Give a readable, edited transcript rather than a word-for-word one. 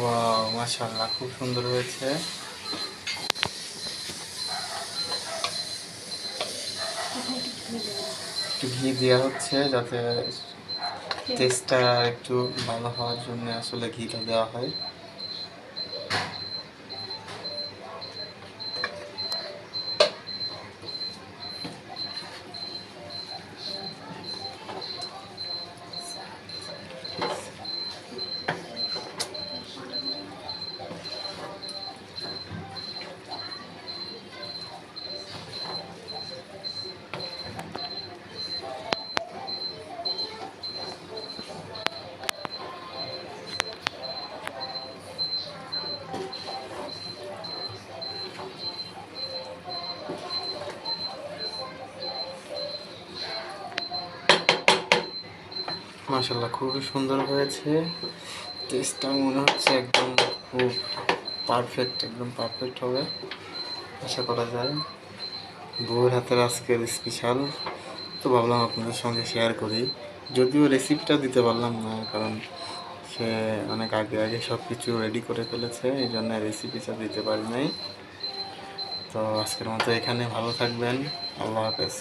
Wow, মাশাআল্লাহ, খুব সুন্দর হয়েছে। একটু ঘি দেওয়া হচ্ছে যাতে টেস্টটা একটু ভালো হওয়ার জন্য আসলে ঘিটা দেওয়া হয়। মাশাআল্লাহ, খুবই সুন্দর হয়েছে। টেস্টটা মনে হচ্ছে একদম খুব পারফেক্ট, একদম পারফেক্ট হবে আশা করা যায়। বউয়ের হাতের আজকের স্পেশাল, তো ভাবলাম আপনাদের সঙ্গে শেয়ার করি। যদিও রেসিপিটা দিতে পারলাম না, কারণ সে অনেক আগে আগে সব কিছু রেডি করে ফেলেছে, এই জন্য রেসিপিটা দিতে পারি নাই। তো আজকের মতো এখানে, ভালো থাকবেন, আল্লাহ হাফেজ।